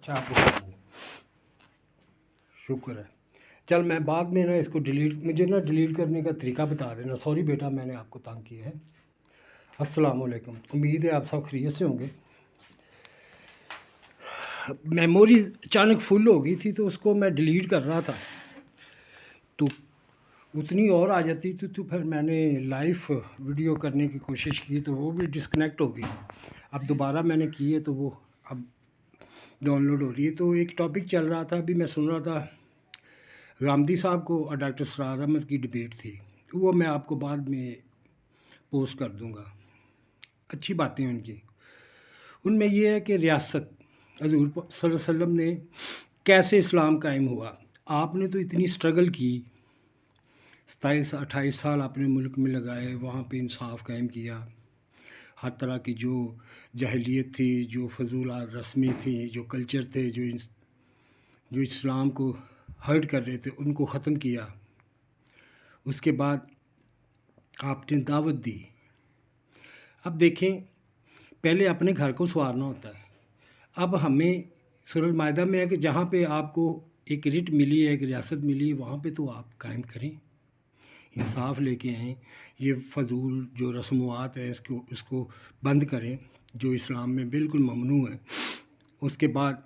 अच्छा आपको शुक्र है। चल मैं बाद में ना इसको मुझे ना डिलीट करने का तरीका बता देना। सॉरी बेटा, मैंने आपको तंग किया है। अस्सलाम वालेकुम, उम्मीद है आप सब खैरियत से होंगे। मेमोरी अचानक फुल हो गई थी तो उसको मैं डिलीट कर रहा था, तो उतनी और आ जाती थी, तो फिर मैंने लाइव वीडियो करने की कोशिश की तो वो भी डिस्कनेक्ट हो गई। अब दोबारा मैंने की है तो वो अब डाउनलोड हो रही है। तो एक टॉपिक चल रहा था, अभी मैं सुन रहा था, गांधी साहब को और डॉक्टर सरार अहमद की डिबेट थी, वो मैं आपको बाद में पोस्ट कर दूंगा। अच्छी बातें उनकी, उनमें ये है कि रियासत हज़ूर सल्लल्लाहु अलैहि वसल्लम ने कैसे इस्लाम कायम हुआ। आपने तो इतनी स्ट्रगल की, 27-28 साल आपने मुल्क में लगाए, वहाँ पे इंसाफ कायम किया। हर तरह की जो जहलियत थी, जो फजूल रस्में थी, जो कल्चर थे, जो इस्लाम को हर्ट कर रहे थे, उनको ख़त्म किया। उसके बाद आपने दावत दी। अब देखें, पहले अपने घर को संवारना होता है। अब हमें सूरह मायदा में है कि जहाँ पे आपको एक रिट मिली है, एक रियासत मिली है, वहाँ पे तो आप कायम करें, इंसाफ लेके आएँ। ये फजूल जो रस्मवात है इसको बंद करें, जो इस्लाम में बिल्कुल ममनू है। उसके बाद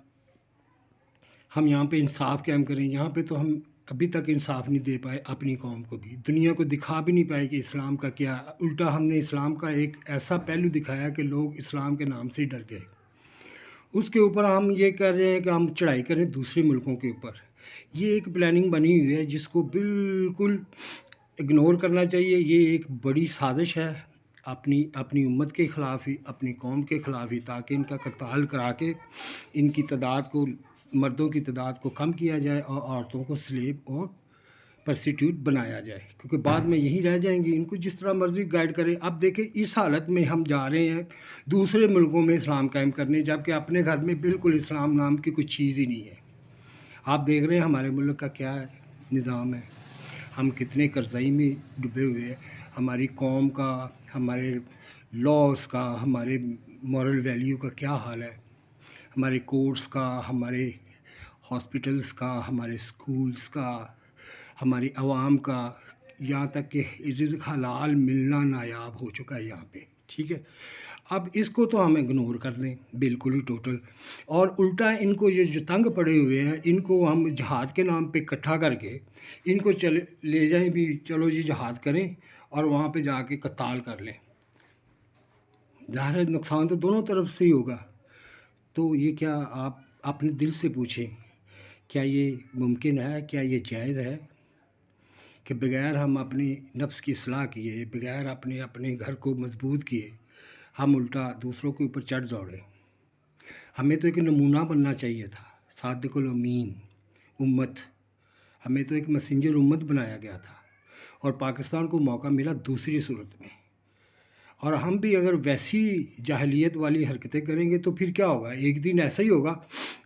हम यहाँ पे इंसाफ कायम करें। यहाँ पे तो हम अभी तक इंसाफ नहीं दे पाए अपनी कौम को भी, दुनिया को दिखा भी नहीं पाए कि इस्लाम का क्या। उल्टा हमने इस्लाम का एक ऐसा पहलू दिखाया कि लोग इस्लाम के नाम से डर गए। उसके ऊपर हम ये कर रहे हैं कि हम चढ़ाई करें दूसरे मुल्कों के ऊपर। ये एक प्लानिंग बनी हुई है जिसको बिल्कुल इग्नोर करना चाहिए। ये एक बड़ी साजिश है अपनी उम्मत के ख़िलाफ़ ही, अपनी कौम के ख़िलाफ़ ही, ताकि इनका कत्ल करा के इनकी तादाद को, मर्दों की तादाद को कम किया जाए और औरतों को स्लेव और प्रस्टिट्यूट बनाया जाए, क्योंकि बाद में यही रह जाएंगी। इनको जिस तरह मर्जी गाइड करें। अब देखें, इस हालत में हम जा रहे हैं दूसरे मुल्कों में इस्लाम कायम करने, जबकि अपने घर में बिल्कुल इस्लाम नाम की कुछ चीज़ ही नहीं है। आप देख रहे हैं हमारे मुल्क का क्या निज़ाम है, हम कितने कर्ज़ई में डूबे हुए हैं। हमारी कौम का, हमारे लॉस का, हमारे मॉरल वैल्यू का क्या हाल है, हमारे कोर्ट्स का, हमारे हॉस्पिटल्स का, हमारे स्कूल्स का, हमारी आवाम का, यहाँ तक कि रिज़्क़ हलाल मिलना नायाब हो चुका है यहाँ पे। ठीक है, अब इसको तो हम इग्नोर कर दें बिल्कुल ही टोटल, और उल्टा इनको ये जो तंग पड़े हुए हैं, इनको हम जहाद के नाम पे इकट्ठा करके इनको चले ले जाएं भी, चलो जी जहाद करें और वहाँ पे जाके कत्ल कर लें। ज़ाहिर नुकसान तो दोनों तरफ से ही होगा। तो ये क्या आप अपने दिल से पूछें, क्या ये मुमकिन है, क्या ये जायज़ है कि बग़ैर हम अपनी नफ्स की इस्लाह किए, बग़ैर अपने घर को मजबूत किए, हम उल्टा दूसरों के ऊपर चढ़ दौड़े। हमें तो एक नमूना बनना चाहिए था, सादिकुल अमीन उम्मत। हमें तो एक मैसेंजर उम्मत बनाया गया था और पाकिस्तान को मौका मिला दूसरी सूरत में। और हम भी अगर वैसी जाहिलियत वाली हरकतें करेंगे तो फिर क्या होगा, एक दिन ऐसा ही होगा।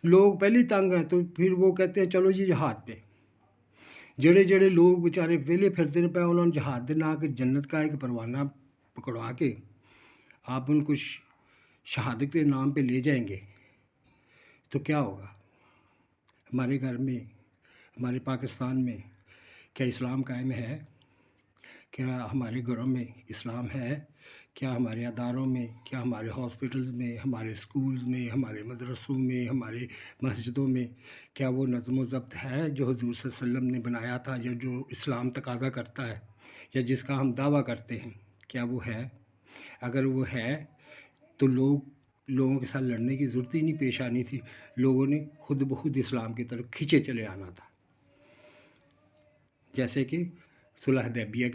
लोग पहले ही तंग हैं तो फिर वो कहते हैं चलो जी जहाद पे। ਜਿਹੜੇ ਜਿਹੜੇ लोग बेचारे वेले फिरते पे, उन्होंने जहाद दे ना कि जन्नत का एक परवाना पकड़वा के आप उनको शहादत के नाम पे ले जाएंगे तो क्या होगा। हमारे घर में, हमारे पाकिस्तान में क्या इस्लाम कायम है? क्या हमारे घरों में इस्लाम है? क्या हमारे अदारों में, क्या हमारे हॉस्पिटल्स में, हमारे स्कूल्स में, हमारे मदरसों में, हमारे मस्जिदों में क्या वो नज़्म व ज़ब्त है जो हुज़ूर सल्लल्लाहु अलैहि वसल्लम ने बनाया था, जो इस्लाम तकाज़ा करता है या जिसका हम दावा करते हैं? क्या वो है? अगर वो है तो लोगों के साथ लड़ने की ज़रूरत ही नहीं पेश आनी थी। लोगों ने खुद ब खुद इस्लाम की तरफ खींचे चले आना था, जैसे कि सुलह हुदैबिया